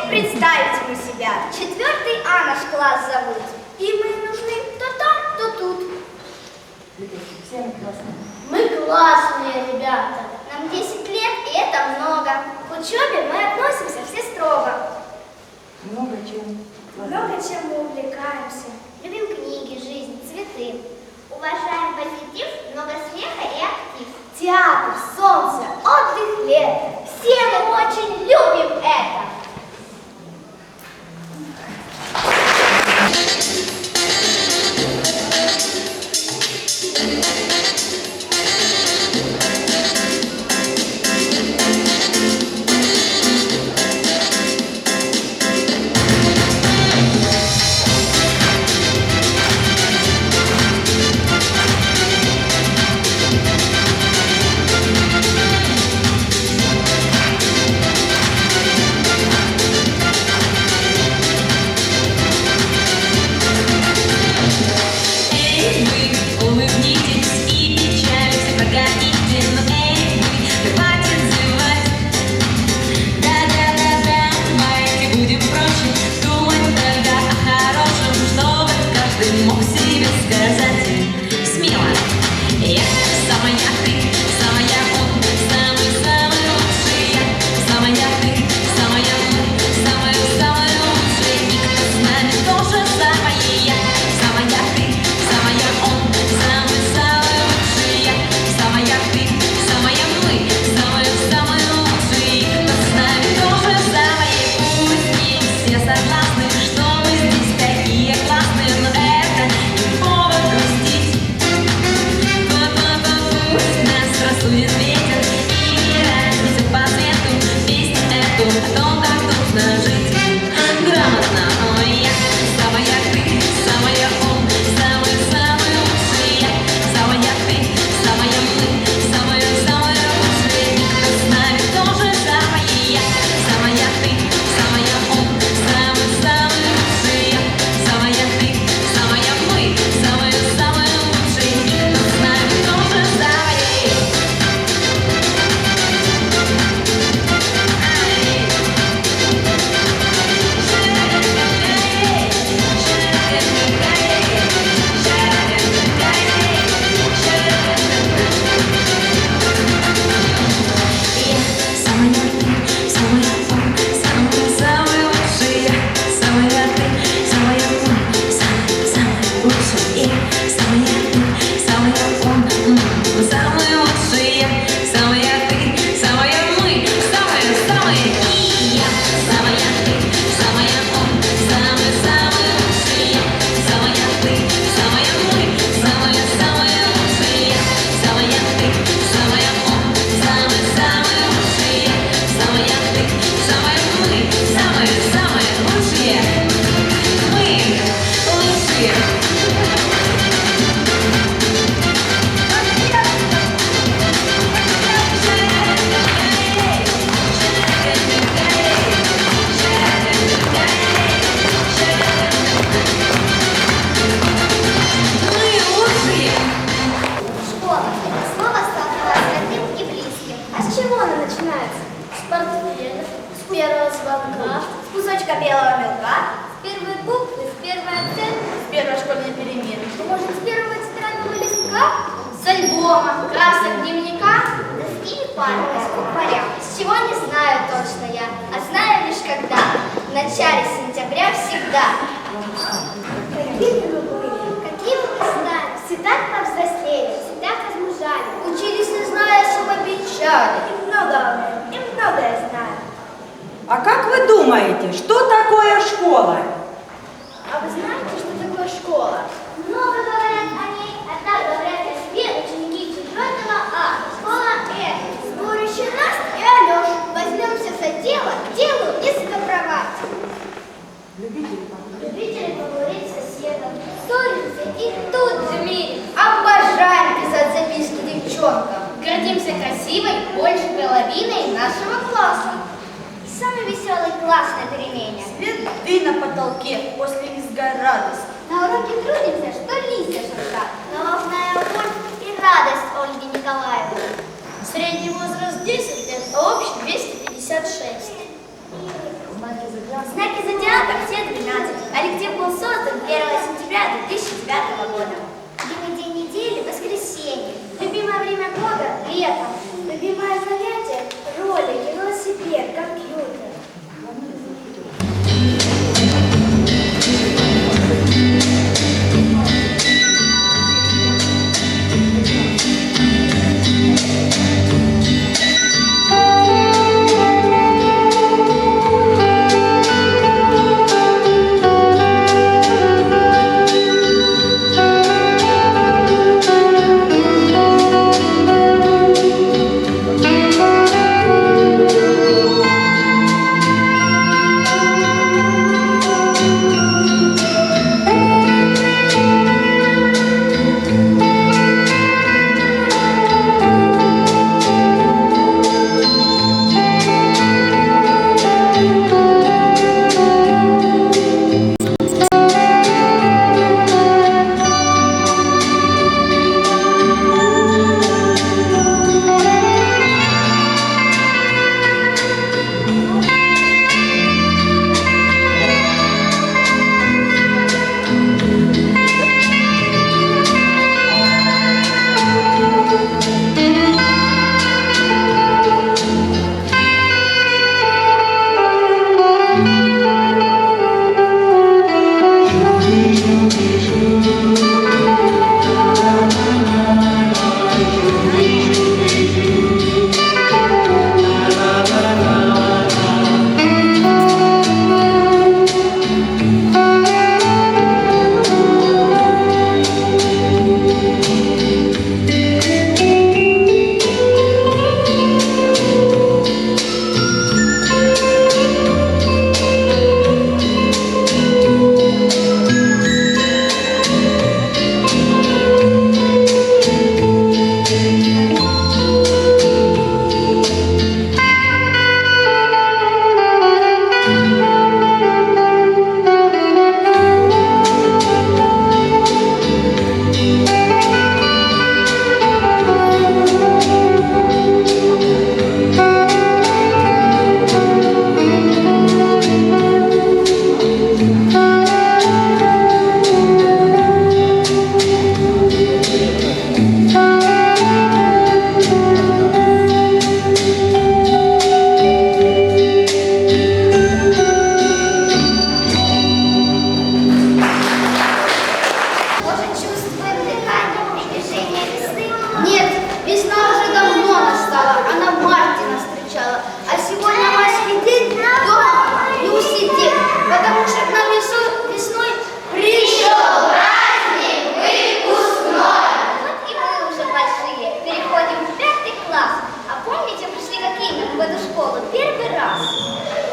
представить ему себя. 4 А наш класс зовут. И мы нужны то там, то тут. Мы классные ребята. Нам 10 лет, и это много. К учебе мы относимся все строго. Много чем мы увлекаемся. Любим книги, жизнь, цветы. Уважаем позитив, много смеха и актив. Театр, солнце, отдых, лето. Все мы очень любим это. А как вы думаете, что такое школа? А вы знаете, что такое школа? Много говорят о ней, а так говорят о себе ученики 4 А. Школа это сборище нас и Алёш. Возьмемся за дело, делу не сдобровать. Любители поговорить с соседом, ссориться и тут же мирить. Обожаем писать записки девчонкам. Гордимся красивой большей половиной нашего класса. Самый веселый класс на перемене. Цветы на потолке после визга радость. На уроке трудимся, что листья шуршат. Головная боль и радость Ольги Николаевны. Средний возраст 10 лет, а общий 256. Знаки Знаки зодиака все 12. Коллектив был создан 1 сентября 2009 года. Любимый день недели – воскресенье. Любимое время года – лето. Любимое занятие – ролики, велосипед, компьютер.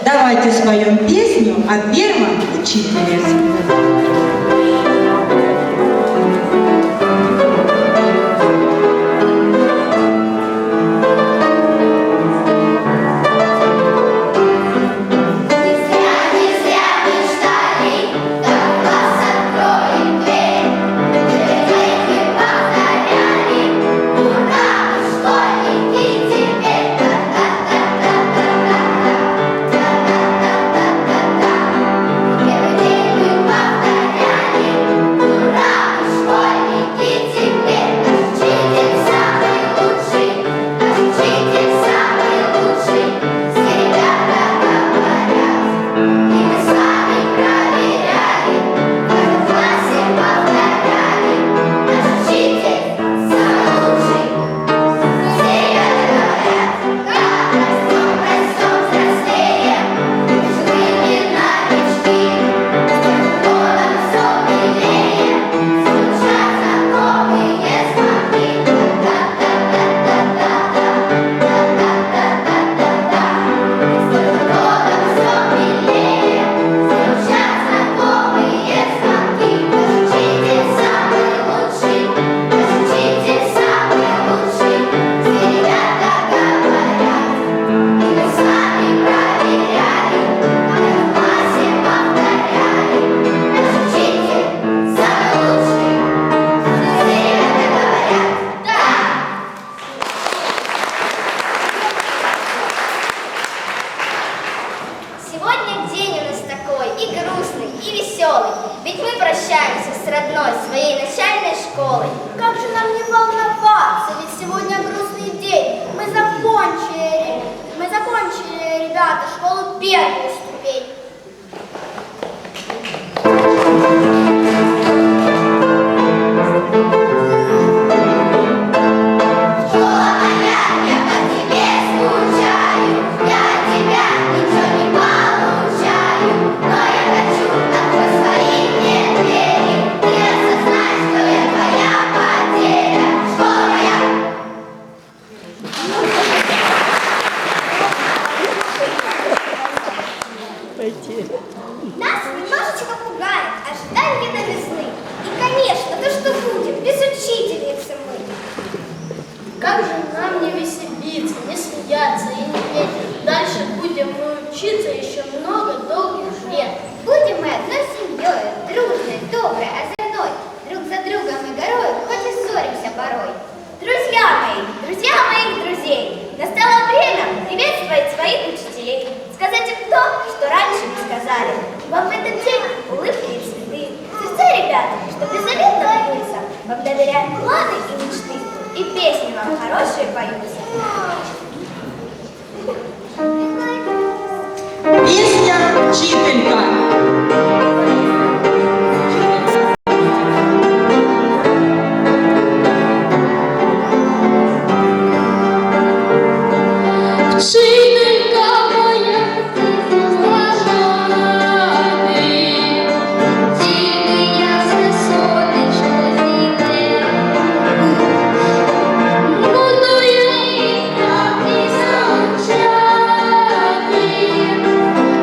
Давайте споем песню о первом учителе. Сегодня день у нас и грустный, и веселый. Ведь мы прощаемся с родной своей начальной школой. Как же нам не волноваться, ведь сегодня грустный день. Мы закончили, ребята, школу первую ступень. Нас немножечко пугает ожидание до весны. И, конечно, то, что будет, без учительницы мы. Как же нам не веселиться, не смеяться и не петь? Дальше будем мы учиться еще много долгих лет. Будем мы одной семьей, дружной, доброй, озорной. Друг за другом и горой, хоть и ссоримся порой. Друзья моих друзей, настало время приветствовать своих учителей. Сказать им то, что раньше не сказали. Вам в этот день улыбки и цветы. Сердца, ребята, что беззаветно бьются. Вам доверяют планы и мечты. И песни вам хорошие поются. Песня «Чипелька». Вчителька моя, ти зламати, тільки ясне сонечко зійде. Буду я їх правді навчати,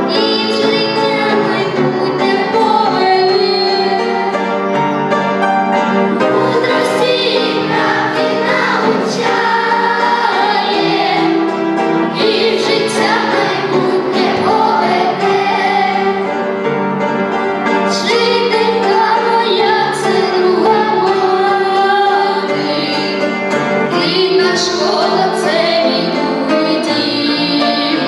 і в життя майбутнє поведе. Мудрості і правді навчає, і в життя майбутнє поведе. Вчителька моя, це друга мати, рідна школа, це мій другий дім.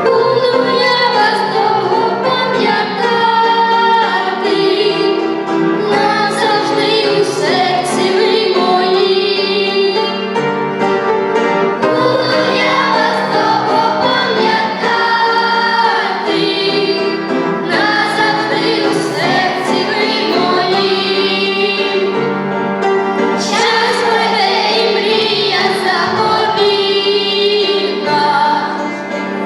Буду я вас довго пам'ятати, назавжди у серці ви мої. Буду я вас довго пам'ятати, назавжди у серці ви мої. Час пройде і мрія заповітна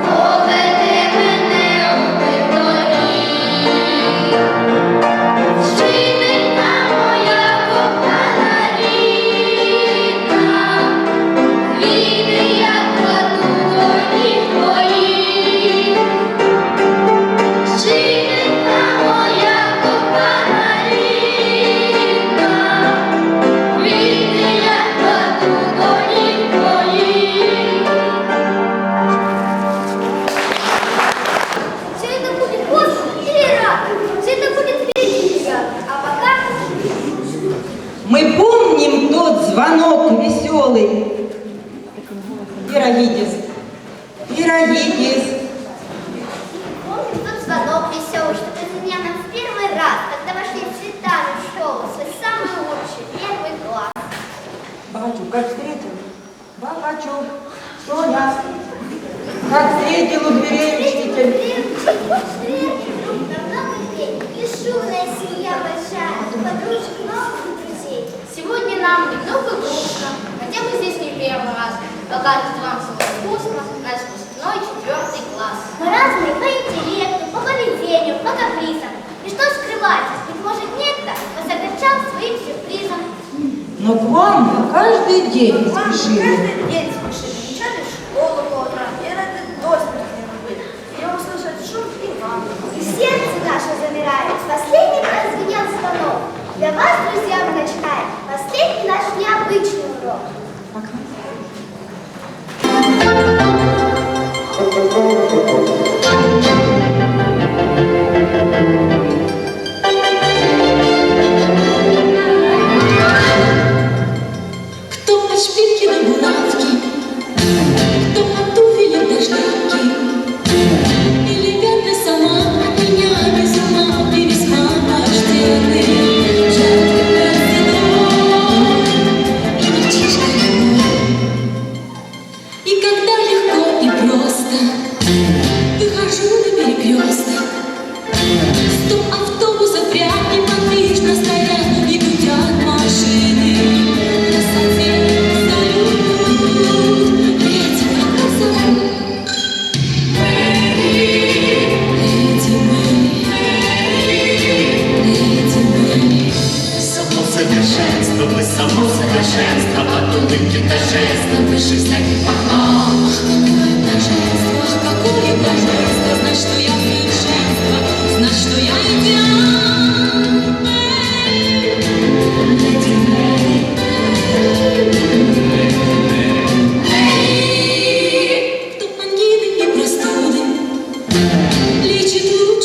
поведе мене у виторі. Вчителька моя кохана рідна, квіти я кладу до ніг твоїх. Вчителька моя кохана рідна, квіти я кладу до ніг твоїх. Все это будет поздно или рано. Все это будет впереди, ребята. А пока... Мы помним тот звонок веселый. Пирогидис, пирогидис. Помню тот звонок веселый, что прозвенел нам в первый раз, когда вошли цветами в школу, свой самый лучший первый класс. Богачук, как встретил? Богачук, Соня, как встретил у дверей учитель? Шумная семья большая, подружек много друзей. Сегодня нам немного грустно, хотя мы здесь не первый раз. Показывать вам свое искусство, наш выпускной 4 класс. Мы разные по интеллекту, по поведению, по капризам. И что скрывать, быть может, некто вас огорчал своим сюрпризом. Но к вам мы каждый день Вам спешили. каждый день спешили, мчали в школу по утрам, и рады до смерти не были. И услышать шум и вам. И сердце наше замирает. Последний раз звенел звонок. Для вас, друзья, мы начинаем последний наш необычный урок. Кто на шпильке на булавке, кто на туфеле дождевки, элегантный сама.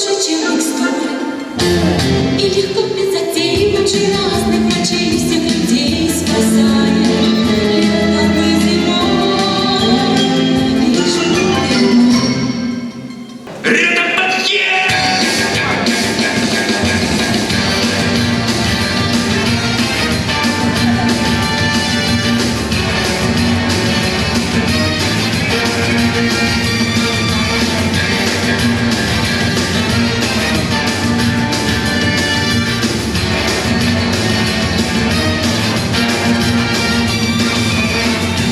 лучше, чем микстуры. И легко без затей, лучше разных врачей всех людей спасает. Летом и зимой, лишь ты.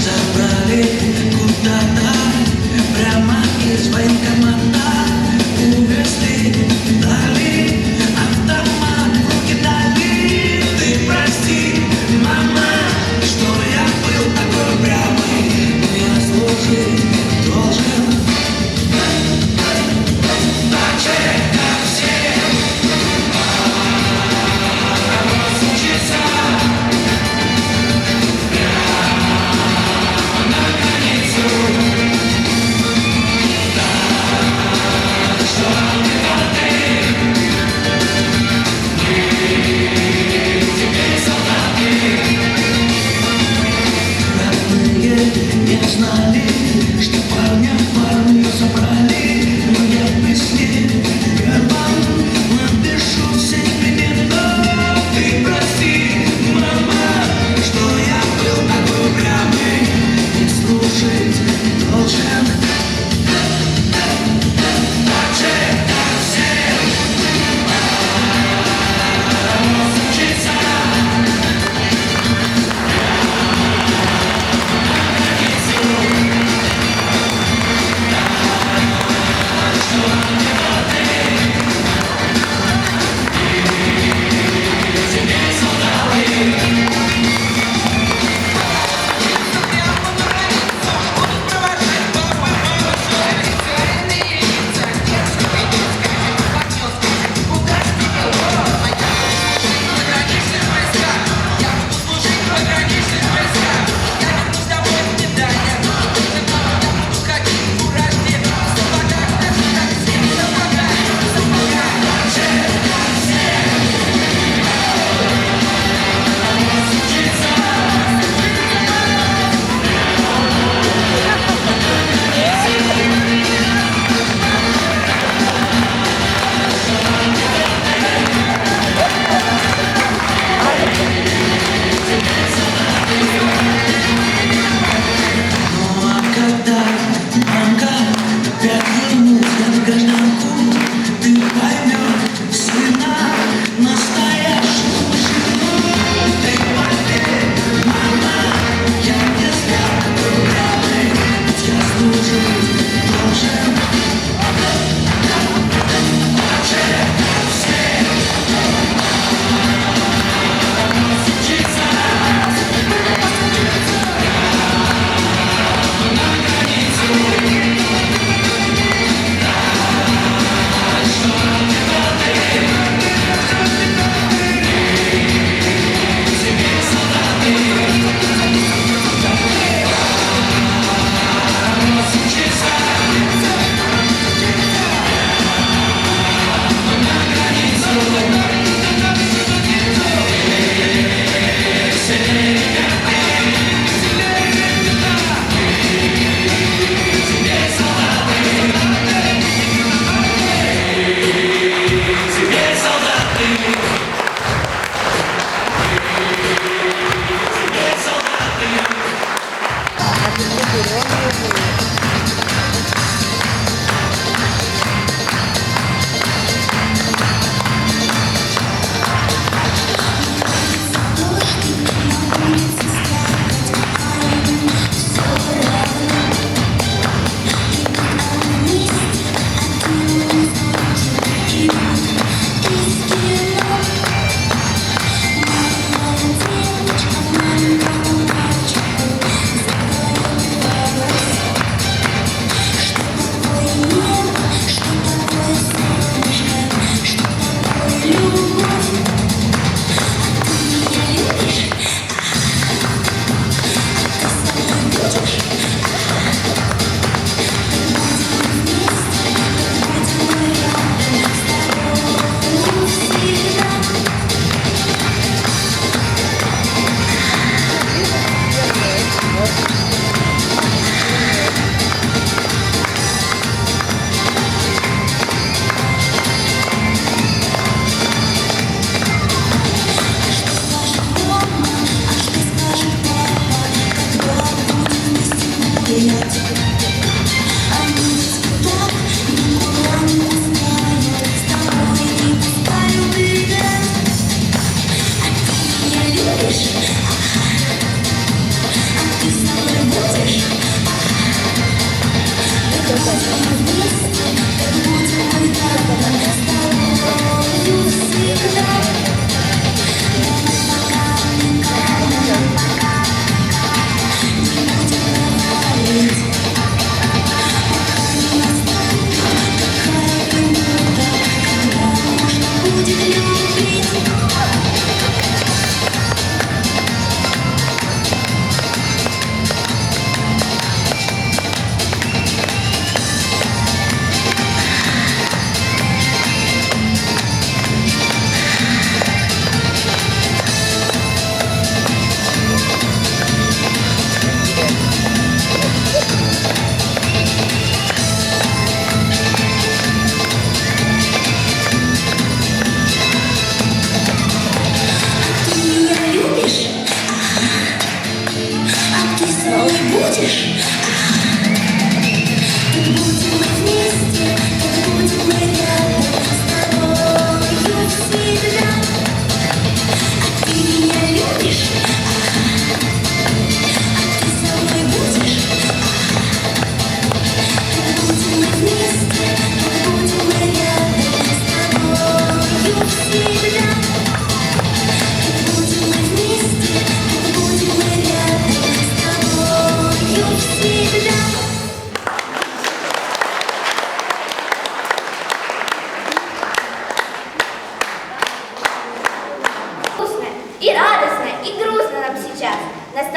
Забрали куда-то прямо из военкомата.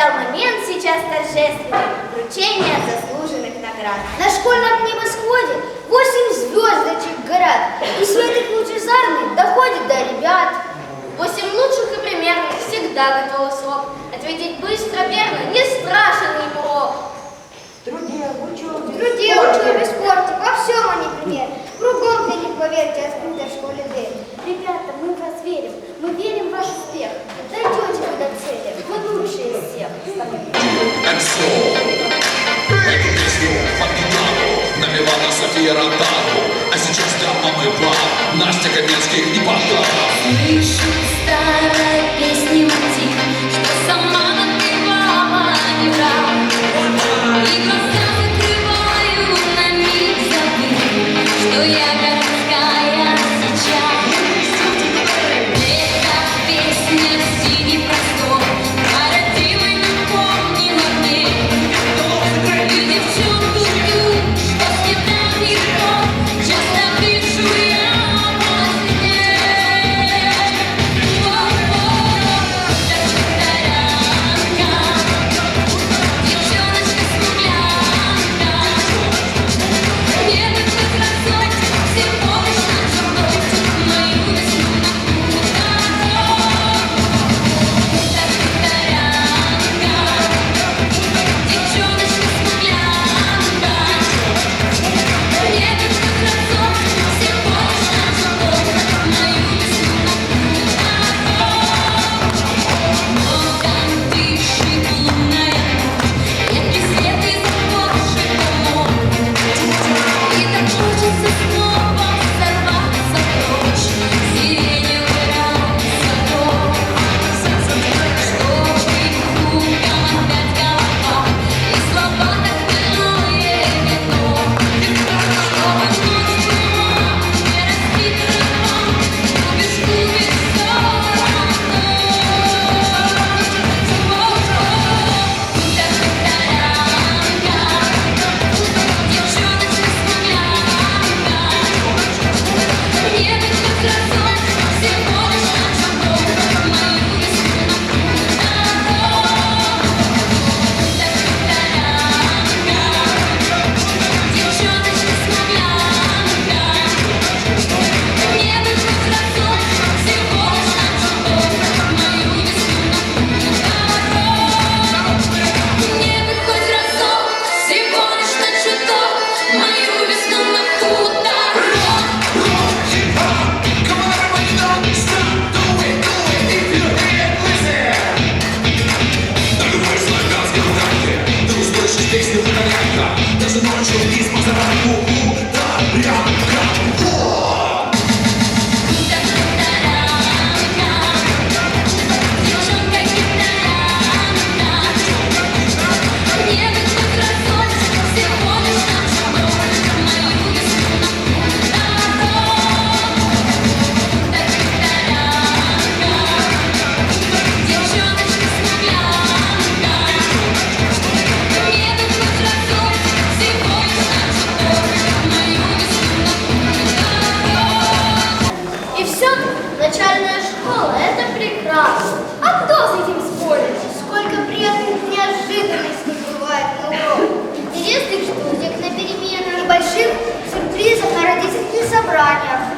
Настал момент сейчас торжественный вручения заслуженных наград. На школьном небосводе 8 звездочек горят, и свет их лучезарный доходит до ребят. 8 лучших и примерных всегда готовы срок. Ответить быстро, верно, не страшен им урок. В труде, в учебе, В труде, учебе, спорте, во всем они пример. Кругом для них, поверьте, открыта в школе дверь. Ребята, мы в вас верим, мы верим в ваш успех. Дойдете вы до цели, вы лучшие из всех. Эту песню под гитару напевала София Ротару. А сейчас дамы пар Настя Каменских и Богдан. Слышу старой песни мотив, что сама напевала не раз. И глаза закрываю на миг, забыв, что я городская сейчас. Эта песня синий простор родимый напомнила мне. И девчонку ту, что с недавних пор часто вижу я во сне.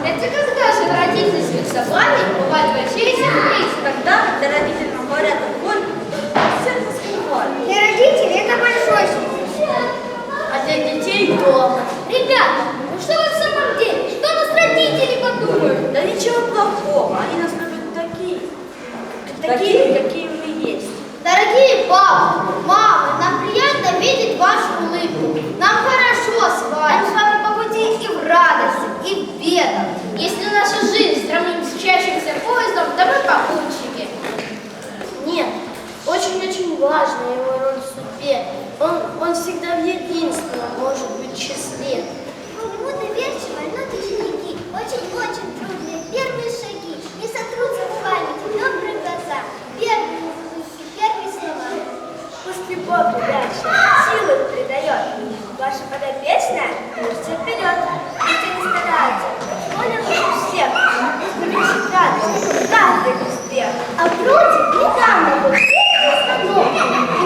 Это когда же на родительских собраниях бывают большие сюрпризы, когда для родителей говорят, вот, все заскрывали. Для родителей это большой сюрприз. А для детей дома. Ребята, ну что вы в самом деле? Что нас родители подумают? Да ничего плохого, они нас любят такие, какие мы есть. Дорогие папы, мамы, нам приятно видеть вашу улыбку. Нам хорошо с вами. Мы с вами по пути и в радости, и в бедах. Если наша жизнь сравним с мчащимся поездом, то мы попутчики. Нет, очень-очень важна его роль в судьбе. Он всегда в единственном может быть числе. Ну, доверчивые, но ученики. Очень-очень трудные первые шаги. Не сотрутся в памяти добрые глаза. Первые музыки, первые слова. Пусть любовь дальше силы придает. Ваша подопечная движется вперед. Пусть они стараются. Воля лучше всех. Пусть принесет радость. Каждый успех. А вроде недавно был первый звонок.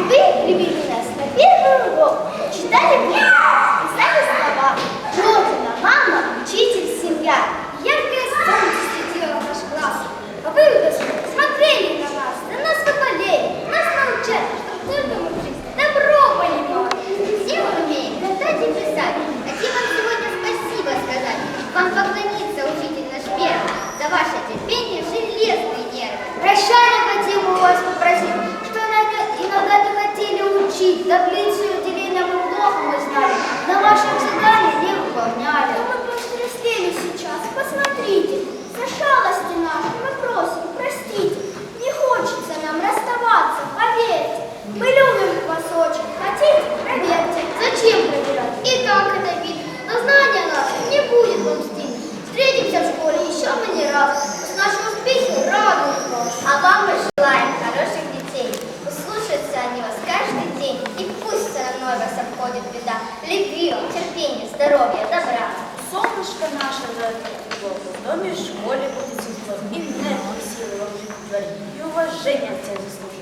жарти футболку. В домі, в школі буде тепло. І небо сіли вам в дворі. І уваження це заслужить.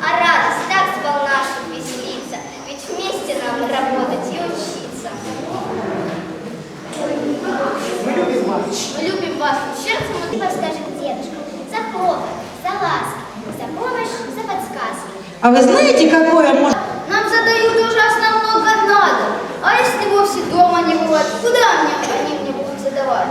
А радость так сполна, чтоб веселиться, ведь вместе нам работать и учиться. Ми любимо вас серцем. Спасибо скажет дедушка за помощь, за ласки, за помощь, за подсказки. А вы знаете, какое может... Нам задают ужасно много надо. А если вовсе дома не бывает, куда они мне будут задавать?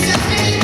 Сестры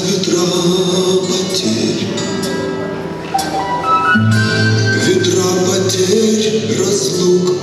ветра потерь. Ветра потерь, разлук,